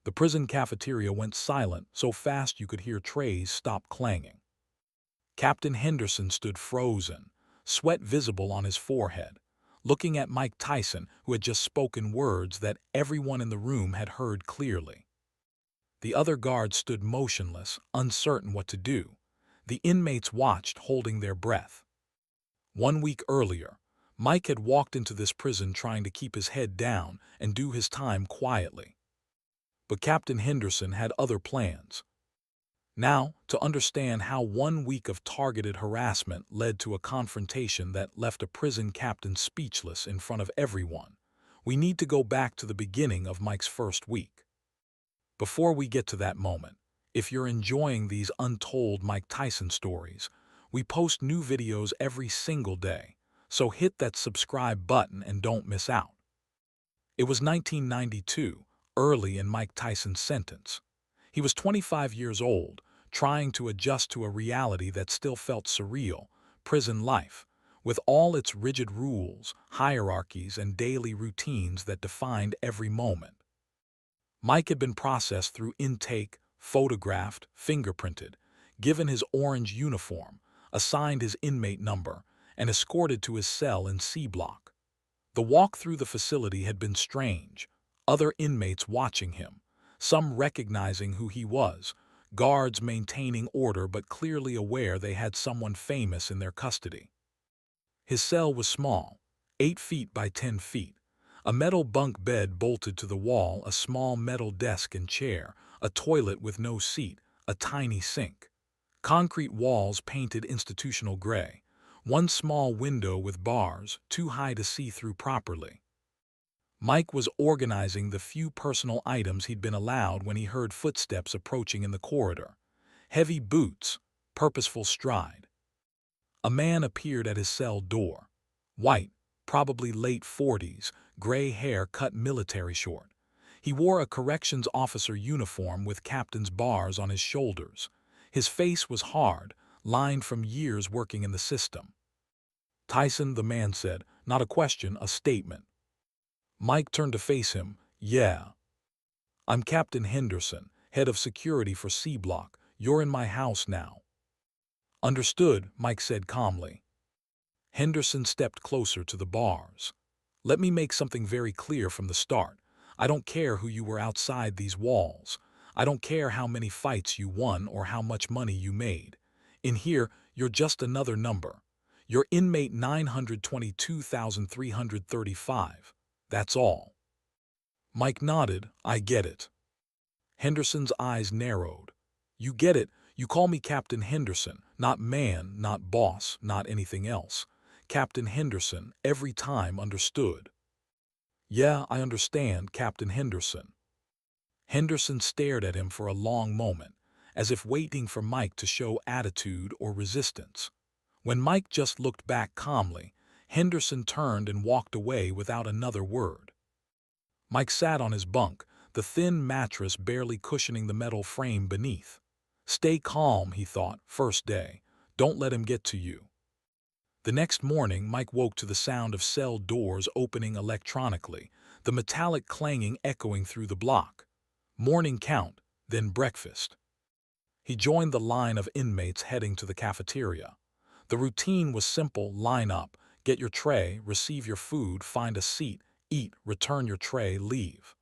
The prison cafeteria went silent so fast you could hear trays stop clanging. Captain Henderson stood frozen, sweat visible on his forehead, looking at Mike Tyson, who had just spoken words that everyone in the room had heard clearly. The other guards stood motionless, uncertain what to do. The inmates watched, holding their breath. 1 week earlier, Mike had walked into this prison trying to keep his head down and do his time quietly. But Captain Henderson had other plans. Now, to understand how 1 week of targeted harassment led to a confrontation that left a prison captain speechless in front of everyone, we need to go back to the beginning of Mike's first week. Before we get to that moment, if you're enjoying these untold Mike Tyson stories, we post new videos every single day, so hit that subscribe button and don't miss out. It was 1992, early in Mike Tyson's sentence. He was 25 years old, trying to adjust to a reality that still felt surreal, prison life, with all its rigid rules, hierarchies, and daily routines that defined every moment. Mike had been processed through intake, photographed, fingerprinted, given his orange uniform, assigned his inmate number, and escorted to his cell in C Block. The walk through the facility had been strange, other inmates watching him, some recognizing who he was, guards maintaining order but clearly aware they had someone famous in their custody. His cell was small, 8 feet by 10 feet, a metal bunk bed bolted to the wall, a small metal desk and chair, a toilet with no seat, a tiny sink. Concrete walls painted institutional gray, one small window with bars, too high to see through properly. Mike was organizing the few personal items he'd been allowed when he heard footsteps approaching in the corridor. Heavy boots, purposeful stride. A man appeared at his cell door. White, probably late 40s, gray hair cut military short. He wore a corrections officer uniform with captain's bars on his shoulders. His face was hard, lined from years working in the system. "Tyson," the man said, not a question, a statement. Mike turned to face him. "Yeah. I'm Captain Henderson, head of security for C Block. You're in my house now." "Understood," Mike said calmly. Henderson stepped closer to the bars. "Let me make something very clear from the start. I don't care who you were outside these walls. I don't care how many fights you won or how much money you made. In here, you're just another number. You're inmate 922,335. That's all." Mike nodded. "I get it." Henderson's eyes narrowed. "You get it? You call me Captain Henderson, not man, not boss, not anything else. Captain Henderson, every time, understood." "Yeah, I understand, Captain Henderson." Henderson stared at him for a long moment, as if waiting for Mike to show attitude or resistance. When Mike just looked back calmly, Henderson turned and walked away without another word. Mike sat on his bunk, the thin mattress barely cushioning the metal frame beneath. Stay calm, he thought, first day. Don't let him get to you. The next morning, Mike woke to the sound of cell doors opening electronically, the metallic clanging echoing through the block. Morning count, then breakfast. He joined the line of inmates heading to the cafeteria. The routine was simple: line up, get your tray, receive your food, find a seat, eat, return your tray, leave.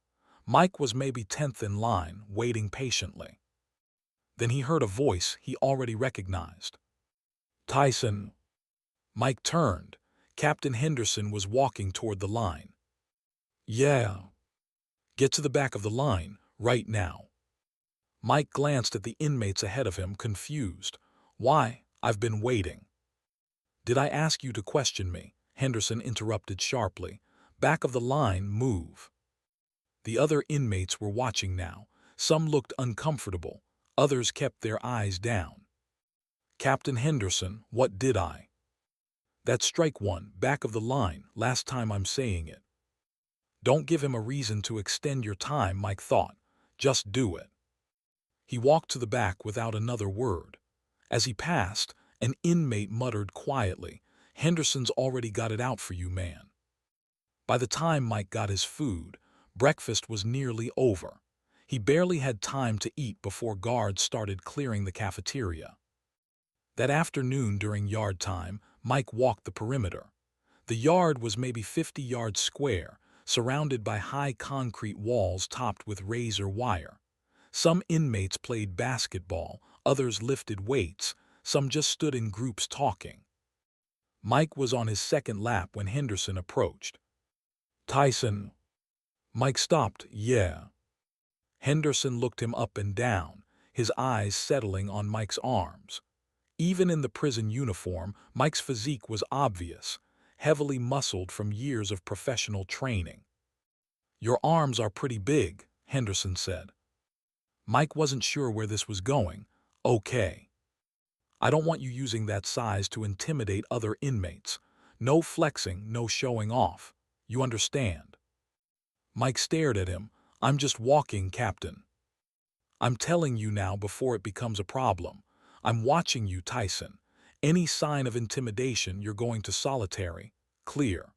Mike was maybe 10th in line, waiting patiently. Then he heard a voice he already recognized. "Tyson." Mike turned. Captain Henderson was walking toward the line. "Yeah." "Get to the back of the line, right now." Mike glanced at the inmates ahead of him, confused. "Why? I've been waiting." "Did I ask you to question me?" Henderson interrupted sharply. "Back of the line, move." The other inmates were watching now. Some looked uncomfortable. Others kept their eyes down. "Captain Henderson, what did I?" "That's strike one, back of the line, last time I'm saying it." Don't give him a reason to extend your time, Mike thought. Just do it. He walked to the back without another word. As he passed, an inmate muttered quietly, "Henderson's already got it out for you, man." By the time Mike got his food, breakfast was nearly over. He barely had time to eat before guards started clearing the cafeteria. That afternoon during yard time, Mike walked the perimeter. The yard was maybe 50 yards square, surrounded by high concrete walls topped with razor wire. Some inmates played basketball, others lifted weights, some just stood in groups talking. Mike was on his second lap when Henderson approached. "Tyson." Mike stopped. "Yeah." Henderson looked him up and down, his eyes settling on Mike's arms. Even in the prison uniform, Mike's physique was obvious, heavily muscled from years of professional training. "Your arms are pretty big," Henderson said. Mike wasn't sure where this was going. "Okay. I don't want you using that size to intimidate other inmates. No flexing, no showing off. You understand?" Mike stared at him. "I'm just walking, Captain. I'm telling you now before it becomes a problem. I'm watching you, Tyson. Any sign of intimidation, you're going to solitary. Clear."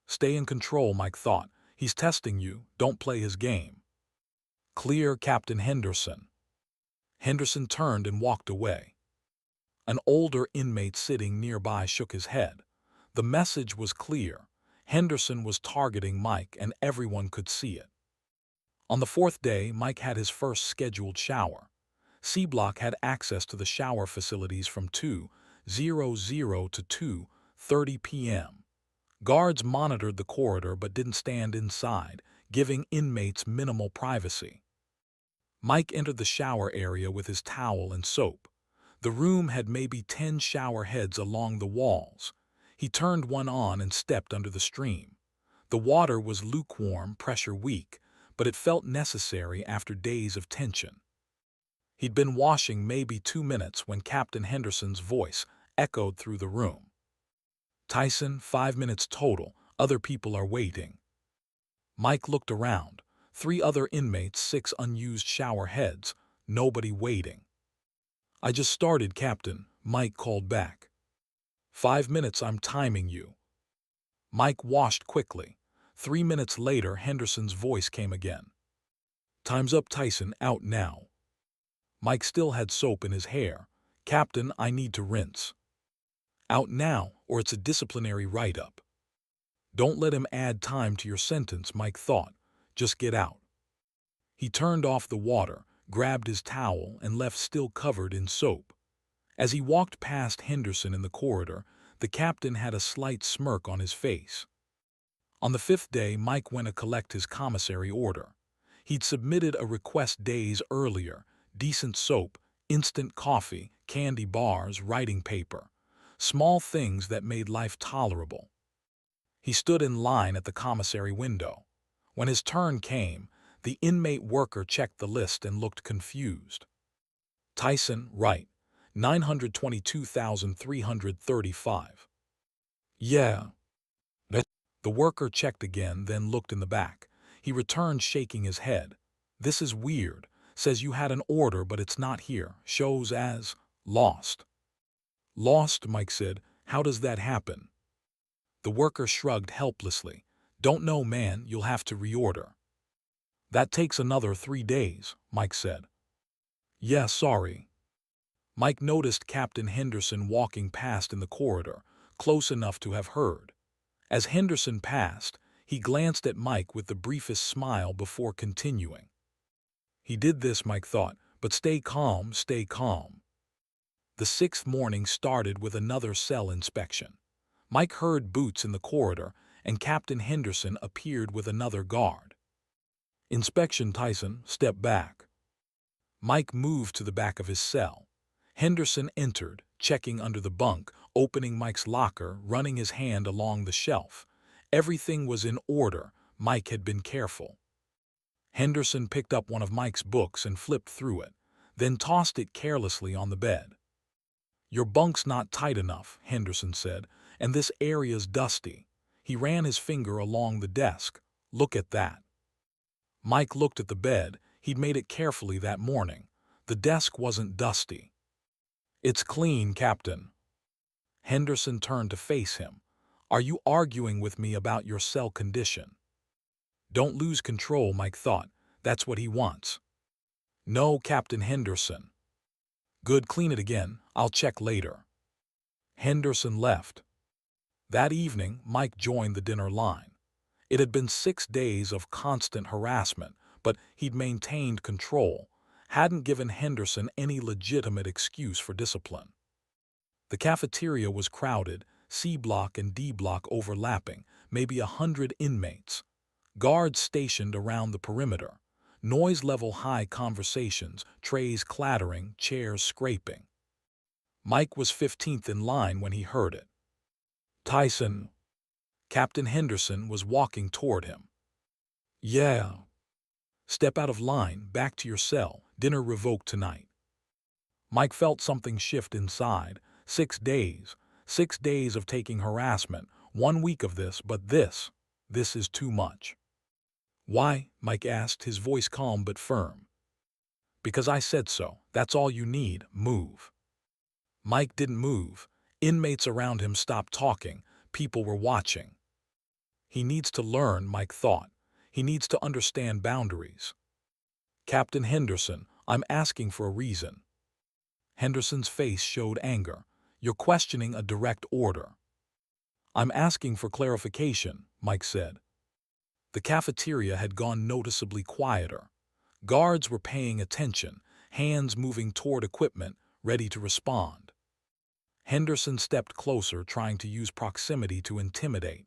"Stay in control," Mike thought. "He's testing you. Don't play his game." "Clear, Captain Henderson." Henderson turned and walked away. An older inmate sitting nearby shook his head. The message was clear. Henderson was targeting Mike, and everyone could see it. On the fourth day, Mike had his first scheduled shower. C-Block had access to the shower facilities from 2:00 to 2:30 p.m. Guards monitored the corridor but didn't stand inside, giving inmates minimal privacy. Mike entered the shower area with his towel and soap. The room had maybe 10 shower heads along the walls. He turned one on and stepped under the stream. The water was lukewarm, pressure weak, but it felt necessary after days of tension. He'd been washing maybe 2 minutes when Captain Henderson's voice echoed through the room. "Tyson, 5 minutes total. Other people are waiting." Mike looked around. 3 other inmates, 6 unused shower heads, nobody waiting. "I just started, Captain," Mike called back. "5 minutes, I'm timing you." Mike washed quickly. 3 minutes later, Henderson's voice came again. "Time's up, Tyson, out now." Mike still had soap in his hair. "Captain, I need to rinse." "Out now, or it's a disciplinary write-up." Don't let him add time to your sentence, Mike thought. Just get out. He turned off the water, grabbed his towel, and left still covered in soap. As he walked past Henderson in the corridor, the captain had a slight smirk on his face. On the 5th day, Mike went to collect his commissary order. He'd submitted a request days earlier: decent soap, instant coffee, candy bars, writing paper. Small things that made life tolerable. He stood in line at the commissary window. When his turn came, the inmate worker checked the list and looked confused. "Tyson, right. 922,335. "Yeah." The worker checked again, then looked in the back. He returned shaking his head. "This is weird. Says you had an order, but it's not here. Shows as lost." "Lost?" Mike said. "How does that happen?" The worker shrugged helplessly. "Don't know, man. You'll have to reorder." "That takes another 3 days, Mike said. "Yeah, sorry." Mike noticed Captain Henderson walking past in the corridor, close enough to have heard. As Henderson passed, he glanced at Mike with the briefest smile before continuing. He did this, Mike thought, but stay calm, stay calm. The 6th morning started with another cell inspection. Mike heard boots in the corridor, and Captain Henderson appeared with another guard. "Inspection, Tyson, step back." Mike moved to the back of his cell. Henderson entered, checking under the bunk, opening Mike's locker, running his hand along the shelf. Everything was in order. Mike had been careful. Henderson picked up one of Mike's books and flipped through it, then tossed it carelessly on the bed. "Your bunk's not tight enough," Henderson said, "and this area's dusty." He ran his finger along the desk. "Look at that." Mike looked at the bed. He'd made it carefully that morning. The desk wasn't dusty. "It's clean, Captain." Henderson turned to face him. "Are you arguing with me about your cell condition?" Don't lose control, Mike thought. That's what he wants. No, Captain Henderson. Good, clean it again. I'll check later. Henderson left. That evening, Mike joined the dinner line. It had been 6 days of constant harassment, but he'd maintained control, hadn't given Henderson any legitimate excuse for discipline. The cafeteria was crowded, C block and D block overlapping, maybe 100 inmates. Guards stationed around the perimeter. Noise level high conversations, trays clattering, chairs scraping. Mike was 15th in line when he heard it. Tyson. Captain Henderson was walking toward him. Yeah. Step out of line, back to your cell, dinner revoked tonight. Mike felt something shift inside. 6 days. 6 days of taking harassment, 1 week of this, but this is too much. Why? Mike asked, his voice calm but firm. Because I said so. That's all you need. Move. Mike didn't move. Inmates around him stopped talking. People were watching. He needs to learn, Mike thought. He needs to understand boundaries. Captain Henderson, I'm asking for a reason. Henderson's face showed anger. You're questioning a direct order. I'm asking for clarification, Mike said. The cafeteria had gone noticeably quieter. Guards were paying attention, hands moving toward equipment, ready to respond. Henderson stepped closer, trying to use proximity to intimidate.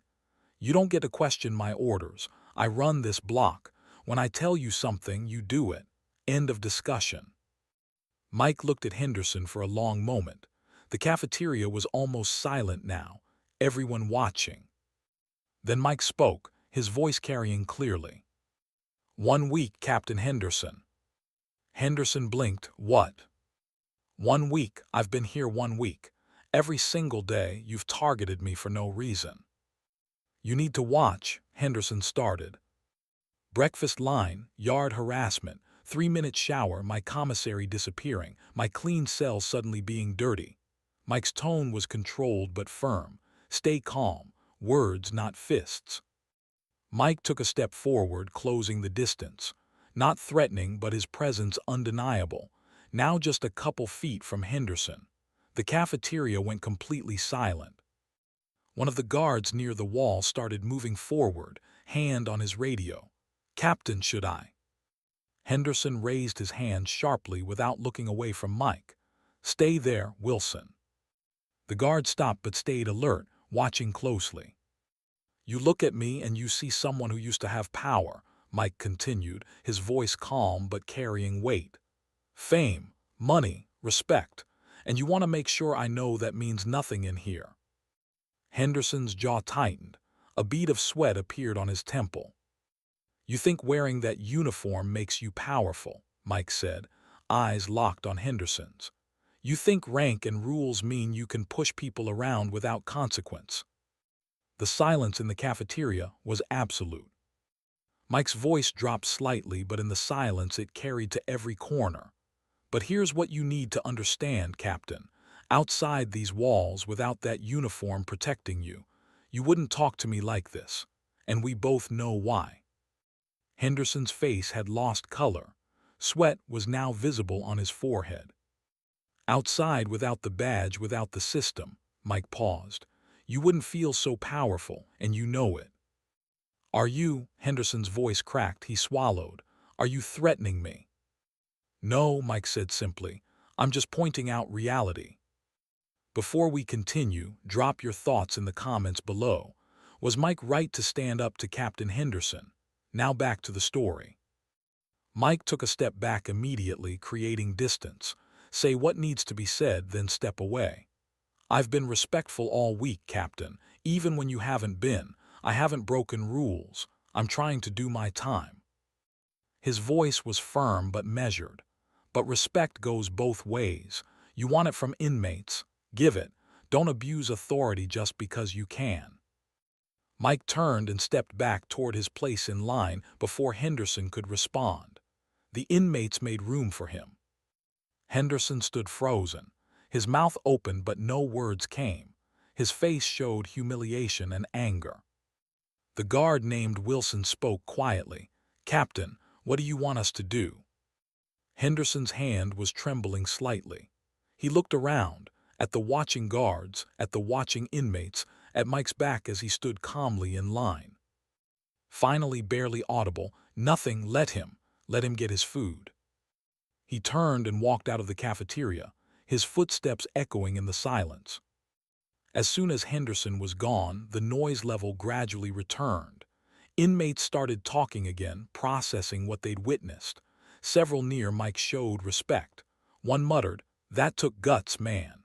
You don't get to question my orders. I run this block. When I tell you something, you do it. End of discussion. Mike looked at Henderson for a long moment. The cafeteria was almost silent now, everyone watching. Then Mike spoke, his voice carrying clearly. 1 week, Captain Henderson. Henderson blinked. What? 1 week. I've been here 1 week. Every single day, you've targeted me for no reason. You need to watch, Henderson started. Breakfast line, yard harassment, 3-minute shower, my commissary disappearing, my clean cell suddenly being dirty. Mike's tone was controlled but firm. Stay calm, words not fists. Mike took a step forward, closing the distance. Not threatening, but his presence undeniable. Now just a couple feet from Henderson. The cafeteria went completely silent. One of the guards near the wall started moving forward, hand on his radio. Captain, should I? Henderson raised his hand sharply without looking away from Mike. Stay there, Wilson. The guard stopped but stayed alert, watching closely. You look at me and you see someone who used to have power, Mike continued, his voice calm but carrying weight. Fame, money, respect, and you want to make sure I know that means nothing in here. Henderson's jaw tightened. A bead of sweat appeared on his temple. You think wearing that uniform makes you powerful, Mike said, eyes locked on Henderson's. You think rank and rules mean you can push people around without consequence. The silence in the cafeteria was absolute. Mike's voice dropped slightly, but in the silence it carried to every corner. But here's what you need to understand, Captain. Outside these walls, without that uniform protecting you, you wouldn't talk to me like this. And we both know why. Henderson's face had lost color. Sweat was now visible on his forehead. Outside, without the badge, without the system, Mike paused. You wouldn't feel so powerful, and you know it. Are you, Henderson's voice cracked, he swallowed, are you threatening me? No, Mike said simply. I'm just pointing out reality. Before we continue, drop your thoughts in the comments below. Was Mike right to stand up to Captain Henderson? Now back to the story. Mike took a step back immediately, creating distance. Say what needs to be said, then step away. I've been respectful all week, Captain. Even when you haven't been, I haven't broken rules. I'm trying to do my time. His voice was firm but measured. But respect goes both ways. You want it from inmates. Give it. Don't abuse authority just because you can. Mike turned and stepped back toward his place in line before Henderson could respond. The inmates made room for him. Henderson stood frozen, his mouth open but no words came. His face showed humiliation and anger. The guard named Wilson spoke quietly. Captain, "What do you want us to do?" Henderson's hand was trembling slightly. He looked around, at the watching guards, at the watching inmates, at Mike's back as he stood calmly in line. Finally, barely audible, "Nothing, let him get his food." He turned and walked out of the cafeteria, his footsteps echoing in the silence. As soon as Henderson was gone, the noise level gradually returned. Inmates started talking again, processing what they'd witnessed. Several near Mike showed respect. One muttered, "That took guts, man."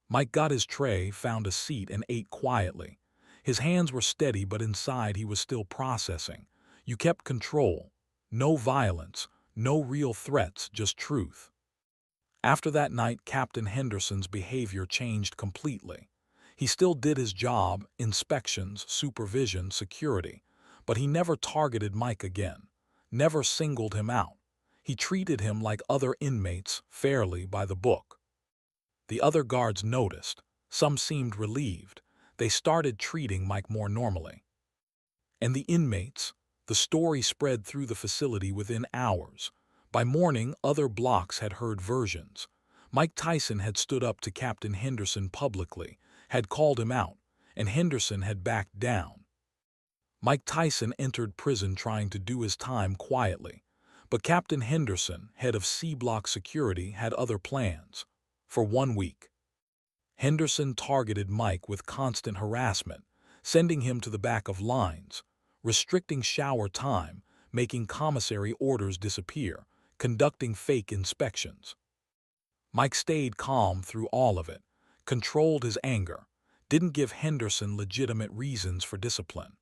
Mike got his tray, found a seat, and ate quietly. His hands were steady, but inside he was still processing. You kept control. No violence, no real threats, just truth. After that night, Captain Henderson's behavior changed completely. He still did his job, inspections, supervision, security, but he never targeted Mike again, never singled him out. He treated him like other inmates, fairly, by the book. The other guards noticed. Some seemed relieved. They started treating Mike more normally. And the inmates? The story spread through the facility within hours. By morning, other blocks had heard versions. Mike Tyson had stood up to Captain Henderson publicly, had called him out, and Henderson had backed down. Mike Tyson entered prison trying to do his time quietly, but Captain Henderson, head of C-Block security, had other plans. For 1 week, Henderson targeted Mike with constant harassment, sending him to the back of lines, restricting shower time, making commissary orders disappear, conducting fake inspections. Mike stayed calm through all of it, controlled his anger, didn't give Henderson legitimate reasons for discipline.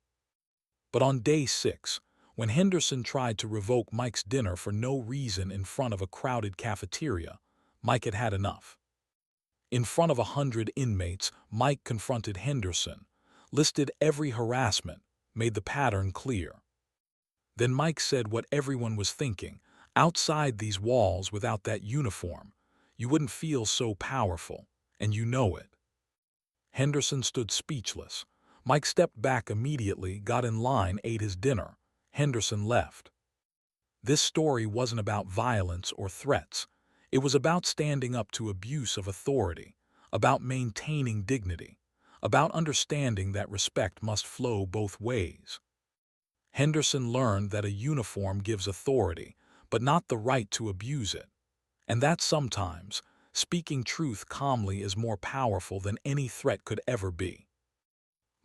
But on day 6, when Henderson tried to revoke Mike's dinner for no reason in front of a crowded cafeteria, Mike had had enough. In front of 100 inmates, Mike confronted Henderson, listed every harassment, made the pattern clear. Then Mike said what everyone was thinking: outside these walls, without that uniform, you wouldn't feel so powerful, and you know it. Henderson stood speechless. Mike stepped back immediately, got in line, ate his dinner. Henderson left. This story wasn't about violence or threats. It was about standing up to abuse of authority, about maintaining dignity, about understanding that respect must flow both ways. Henderson learned that a uniform gives authority, but not the right to abuse it, and that sometimes speaking truth calmly is more powerful than any threat could ever be.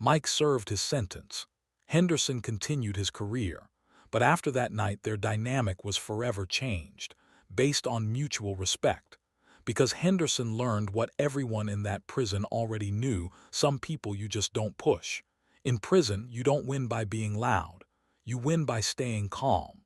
Mike served his sentence. Henderson continued his career, but after that night their dynamic was forever changed, based on mutual respect, because Henderson learned what everyone in that prison already knew: some people you just don't push. In prison, you don't win by being loud. You win by staying calm.